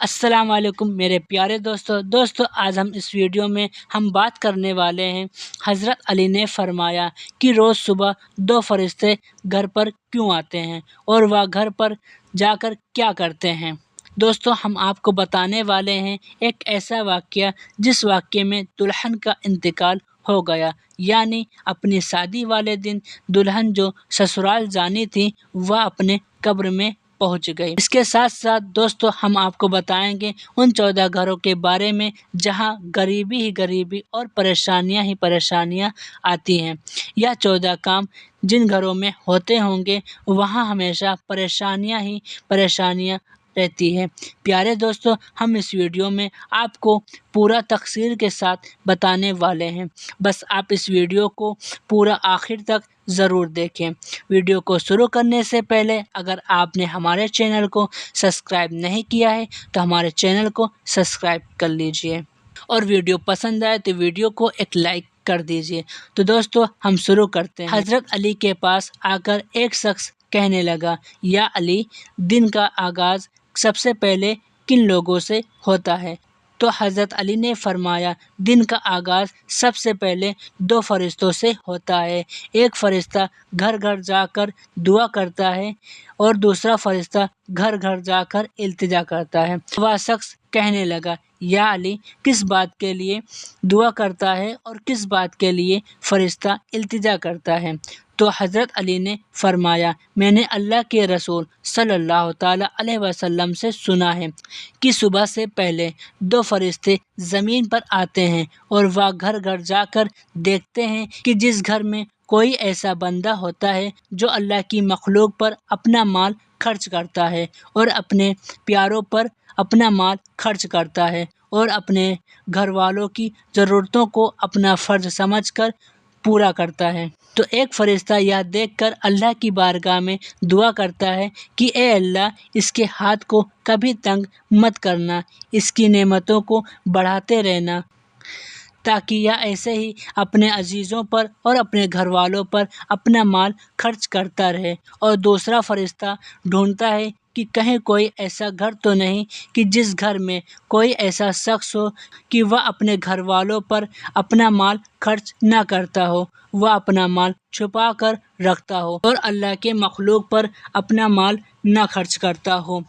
السلام علیکم میرے پیارے دوستو آج ہم اس ویڈیو میں ہم بات کرنے والے ہیں۔ حضرت علی نے فرمایا کہ روز صبح دو فرشتے گھر پر کیوں آتے ہیں اور وہ گھر پر جا کر کیا کرتے ہیں۔ دوستو ہم آپ کو بتانے والے ہیں ایک ایسا واقعہ جس واقعے میں دلہن کا انتقال ہو گیا، یعنی اپنی شادی والے دن دلہن جو سسرال جانی تھی وہ اپنے قبر میں پہنچ گئی۔ اس کے ساتھ ساتھ دوستو ہم آپ کو بتائیں گے ان 14 گھروں کے بارے میں جہاں غریبی ہی غریبی اور پریشانیاں ہی پریشانیاں آتی ہیں، یا 14 کام جن گھروں میں ہوتے ہوں گے وہاں ہمیشہ پریشانیاں ہی پریشانیاں رہتی ہے۔ پیارے دوستو ہم اس ویڈیو میں آپ کو پورا تفصیل کے ساتھ بتانے والے ہیں، بس آپ اس ویڈیو کو پورا آخر تک ضرور دیکھیں۔ ویڈیو کو شروع کرنے سے پہلے اگر آپ نے ہمارے چینل کو سبسکرائب نہیں کیا ہے تو ہمارے چینل کو سبسکرائب کر لیجئے، اور ویڈیو پسند آئے تو ویڈیو کو ایک لائک کر دیجئے۔ تو دوستو ہم شروع کرتے ہیں۔ حضرت علی کے پاس آ کر ایک شخص کہنے لگا، یا علی، دن کا آغاز سب سے پہلے کن لوگوں سے ہوتا ہے؟ تو حضرت علی نے فرمایا، دن کا آغاز سب سے پہلے دو فرشتوں سے ہوتا ہے۔ ایک فرشتہ گھر گھر جا کر دعا کرتا ہے اور دوسرا فرشتہ گھر گھر جا کر التجا کرتا ہے۔ وہ شخص کہنے لگا، یا علی، کس بات کے لیے دعا کرتا ہے اور کس بات کے لیے فرشتہ التجا کرتا ہے؟ تو حضرت علی نے فرمایا، میں نے اللہ کے رسول صلی اللہ تعالیٰ علیہ وسلم سے سنا ہے کہ صبح سے پہلے دو فرشتے زمین پر آتے ہیں اور وہ گھر گھر جا کر دیکھتے ہیں کہ جس گھر میں کوئی ایسا بندہ ہوتا ہے جو اللہ کی مخلوق پر اپنا مال خرچ کرتا ہے اور اپنے پیاروں پر اپنا مال خرچ کرتا ہے اور اپنے گھر والوں کی ضرورتوں کو اپنا فرض سمجھ کر پورا کرتا ہے، تو ایک فرشتہ یہ دیکھ کر اللہ کی بارگاہ میں دعا کرتا ہے کہ اے اللہ، اس کے ہاتھ کو کبھی تنگ مت کرنا، اس کی نعمتوں کو بڑھاتے رہنا، تاکہ یہ ایسے ہی اپنے عزیزوں پر اور اپنے گھر والوں پر اپنا مال خرچ کرتا رہے۔ اور دوسرا فرشتہ ڈھونڈتا ہے کہ کہیں کوئی ایسا گھر تو نہیں کہ جس گھر میں کوئی ایسا شخص ہو کہ وہ اپنے گھر والوں پر اپنا مال خرچ نہ کرتا ہو، وہ اپنا مال چھپا کر رکھتا ہو اور اللہ کے مخلوق پر اپنا مال نہ خرچ کرتا ہو۔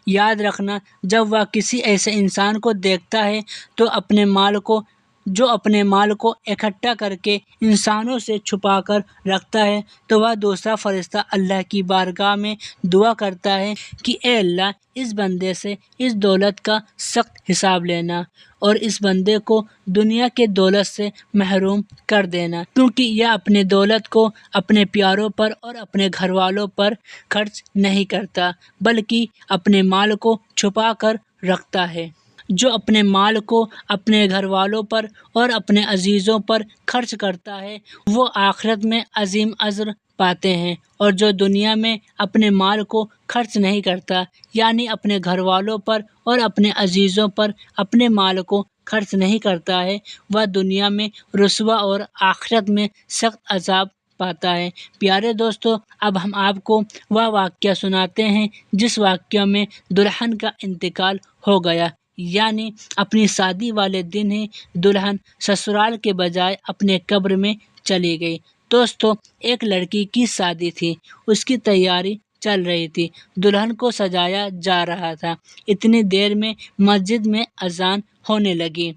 یاد رکھنا، جب وہ کسی ایسے انسان کو دیکھتا ہے تو اپنے مال کو اکٹھا کر کے انسانوں سے چھپا کر رکھتا ہے، تو وہ دوسرا فرشتہ اللہ کی بارگاہ میں دعا کرتا ہے کہ اے اللہ، اس بندے سے اس دولت کا سخت حساب لینا اور اس بندے کو دنیا کے دولت سے محروم کر دینا، کیونکہ یہ اپنے دولت کو اپنے پیاروں پر اور اپنے گھر والوں پر خرچ نہیں کرتا بلکہ اپنے مال کو چھپا کر رکھتا ہے۔ جو اپنے مال کو اپنے گھر والوں پر اور اپنے عزیزوں پر خرچ کرتا ہے وہ آخرت میں عظیم اجر پاتے ہیں، اور جو دنیا میں اپنے مال کو خرچ نہیں کرتا، یعنی اپنے گھر والوں پر اور اپنے عزیزوں پر اپنے مال کو خرچ نہیں کرتا ہے، وہ دنیا میں رسوا اور آخرت میں سخت عذاب پاتا ہے۔ پیارے دوستو، اب ہم آپ کو وہ واقعہ سناتے ہیں جس واقعہ میں دلہن کا انتقال ہو گیا، یعنی اپنی شادی والے دن ہی دلہن سسرال کے بجائے اپنے قبر میں چلی گئی۔ دوستو، ایک لڑکی کی شادی تھی، اس کی تیاری چل رہی تھی، دلہن کو سجایا جا رہا تھا۔ اتنی دیر میں مسجد میں اذان ہونے لگی۔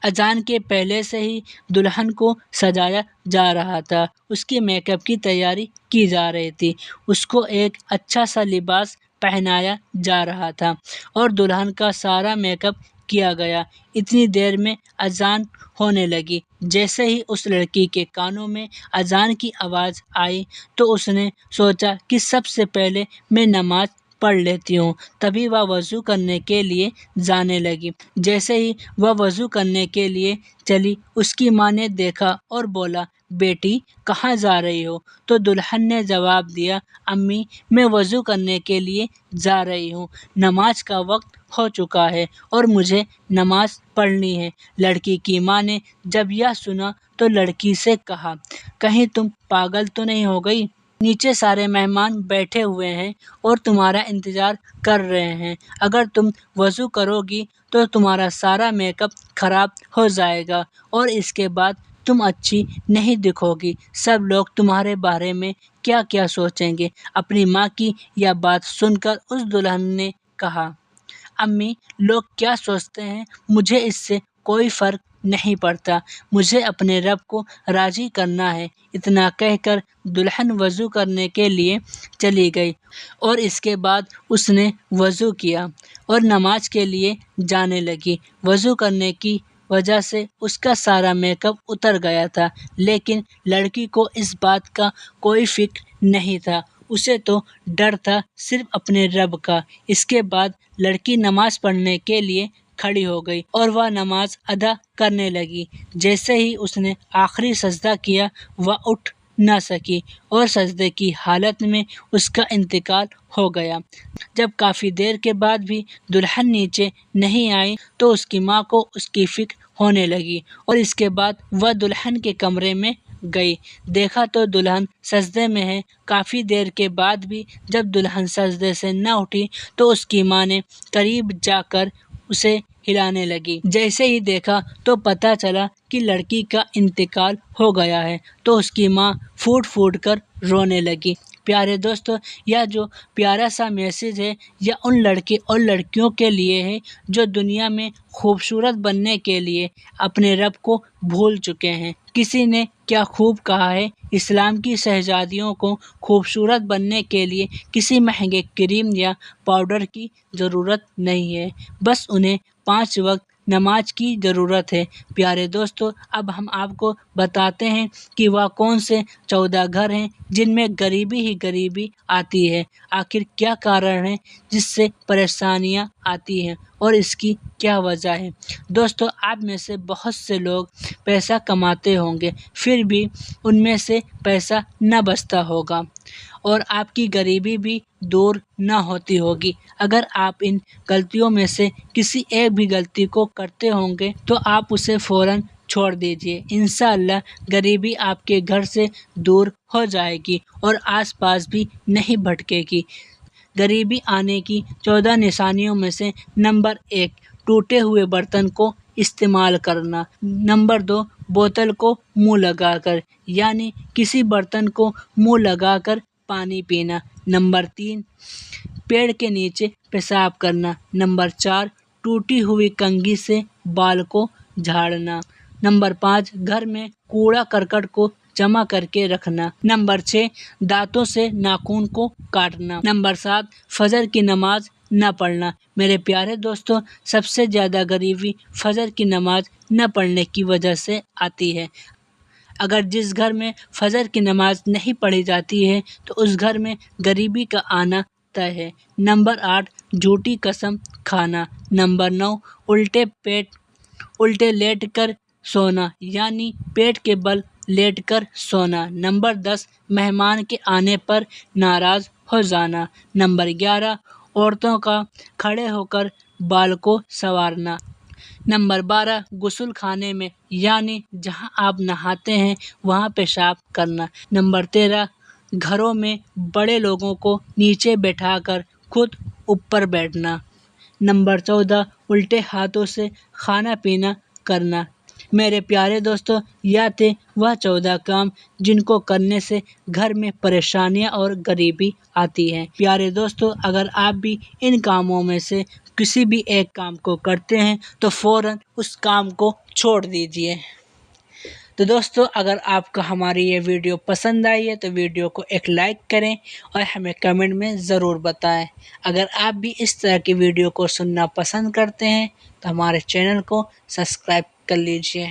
اذان کے پہلے سے ہی دلہن کو سجایا جا رہا تھا، اس کی میک اپ کی تیاری کی جا رہی تھی، اس کو ایک اچھا سا لباس پہنایا جا رہا تھا اور دلہن کا سارا میک اپ کیا گیا۔ اتنی دیر میں اذان ہونے لگی۔ جیسے ہی اس لڑکی کے کانوں میں اذان کی آواز آئی تو اس نے سوچا کہ سب سے پہلے میں نماز پڑھ لیتی ہوں، تبھی وہ وضو کرنے کے لیے جانے لگی۔ جیسے ہی وہ وضو کرنے کے لیے چلی، اس کی ماں نے دیکھا اور بولا، بیٹی کہاں جا رہی ہو؟ تو دلہن نے جواب دیا، امی، میں وضو کرنے کے لیے جا رہی ہوں، نماز کا وقت ہو چکا ہے اور مجھے نماز پڑھنی ہے۔ لڑکی کی ماں نے جب یہ سنا تو لڑکی سے کہا، کہیں تم پاگل تو نہیں ہو گئی؟ نیچے سارے مہمان بیٹھے ہوئے ہیں اور تمہارا انتظار کر رہے ہیں۔ اگر تم وضو کرو گی تو تمہارا سارا میک اپ خراب ہو جائے گا اور اس کے بعد تم اچھی نہیں دکھو گی۔ سب لوگ تمہارے بارے میں کیا کیا سوچیں گے۔ اپنی ماں کی یہ بات سن کر اس دلہن نے کہا، امی، لوگ کیا سوچتے ہیں مجھے اس سے کوئی فرق نہیں پڑتا، مجھے اپنے رب کو راضی کرنا ہے۔ اتنا کہہ کر دلہن وضو کرنے کے لیے چلی گئی اور اس کے بعد اس نے وضو کیا اور نماز کے لیے جانے لگی۔ وضو کرنے کی وجہ سے اس کا سارا میک اپ اتر گیا تھا، لیکن لڑکی کو اس بات کا کوئی فکر نہیں تھا، اسے تو ڈر تھا صرف اپنے رب کا۔ اس کے بعد لڑکی نماز پڑھنے کے لیے کھڑی ہو گئی اور وہ نماز ادا کرنے لگی۔ جیسے ہی اس نے آخری سجدہ کیا وہ اٹھ نہ سکی اور سجدے کی حالت میں اس کا انتقال ہو گیا۔ جب کافی دیر کے بعد بھی دلہن نیچے نہیں آئی تو اس کی ماں کو اس کی فکر ہونے لگی اور اس کے بعد وہ دلہن کے کمرے میں گئی۔ دیکھا تو دلہن سجدے میں ہے۔ کافی دیر کے بعد بھی جب دلہن سجدے سے نہ اٹھی تو اس کی ماں نے قریب جا کر اسے ہلانے لگی۔ جیسے ہی دیکھا تو پتہ چلا کہ لڑکی کا انتقال ہو گیا ہے تو اس کی ماں پھوٹ پھوٹ کر رونے لگی۔ پیارے دوستو، یہ جو پیارا سا میسج ہے یہ ان لڑکے اور لڑکیوں کے لیے ہے جو دنیا میں خوبصورت بننے کے لیے اپنے رب کو بھول چکے ہیں۔ کسی نے کیا خوب کہا ہے، اسلام کی شہزادیوں کو خوبصورت بننے کے لیے کسی مہنگے کریم یا پاؤڈر کی ضرورت نہیں ہے، بس انہیں 5 وقت نماز کی ضرورت ہے۔ پیارے دوستو، اب ہم آپ کو بتاتے ہیں کہ وہ کون سے 14 گھر ہیں جن میں غریبی ہی غریبی آتی ہے۔ آخر کیا کارن ہے جس سے پریشانیاں آتی ہیں اور اس کی کیا وجہ ہے۔ دوستو، آپ میں سے بہت سے لوگ پیسہ کماتے ہوں گے، پھر بھی ان میں سے پیسہ نہ بچتا ہوگا اور آپ کی غریبی بھی دور نہ ہوتی ہوگی۔ اگر آپ ان غلطیوں میں سے کسی ایک بھی غلطی کو کرتے ہوں گے تو آپ اسے فوراً چھوڑ دیجیے۔ انشاءاللہ غریبی آپ کے گھر سے دور ہو جائے گی اور آس پاس بھی نہیں بھٹکے گی۔ غریبی آنے کی 14 نشانیوں میں سے نمبر 1، ٹوٹے ہوئے برتن کو استعمال کرنا۔ نمبر 2، بوتل کو منہ لگا کر، یعنی کسی برتن کو منہ لگا کر پانی پینا۔ نمبر 3، پیڑ کے نیچے پیشاب کرنا۔ نمبر 4، ٹوٹی ہوئی کنگھی سے بال کو جھاڑنا۔ نمبر 5، گھر میں کوڑا کرکٹ کو جمع کر کے رکھنا۔ نمبر 6، دانتوں سے ناخن کو کاٹنا۔ نمبر 7، فجر کی نماز نہ پڑھنا۔ میرے پیارے دوستو، سب سے زیادہ غریبی فجر کی نماز نہ پڑھنے کی وجہ سے آتی ہے۔ اگر جس گھر میں فجر کی نماز نہیں پڑھی جاتی ہے تو اس گھر میں غریبی کا آنا طے ہے۔ نمبر 8، جھوٹی قسم کھانا۔ نمبر 9، الٹے لیٹ کر سونا، یعنی پیٹ کے بل لیٹ کر سونا۔ نمبر 10، مہمان کے آنے پر ناراض ہو جانا۔ نمبر 11، عورتوں کا کھڑے ہو کر بال کو سنوارنا۔ نمبر 12، غسل خانے میں، یعنی جہاں آپ نہاتے ہیں وہاں پیشاب کرنا۔ نمبر 13، گھروں میں بڑے لوگوں کو نیچے بٹھا کر خود اوپر بیٹھنا۔ نمبر 14، الٹے ہاتھوں سے کھانا پینا کرنا۔ میرے پیارے دوستو، یہ تھے وہ 14 کام جن کو کرنے سے گھر میں پریشانیاں اور غریبی آتی ہے۔ پیارے دوستو، اگر آپ بھی ان کاموں میں سے کسی بھی ایک کام کو کرتے ہیں تو فوراً اس کام کو چھوڑ دیجیے۔ تو دوستو، اگر آپ کو ہماری یہ ویڈیو پسند آئی ہے تو ویڈیو کو ایک لائک کریں اور ہمیں کمنٹ میں ضرور بتائیں۔ اگر آپ بھی اس طرح کی ویڈیو کو سننا پسند کرتے ہیں تو ہمارے چینل کو سبسکرائب کر لیجیے۔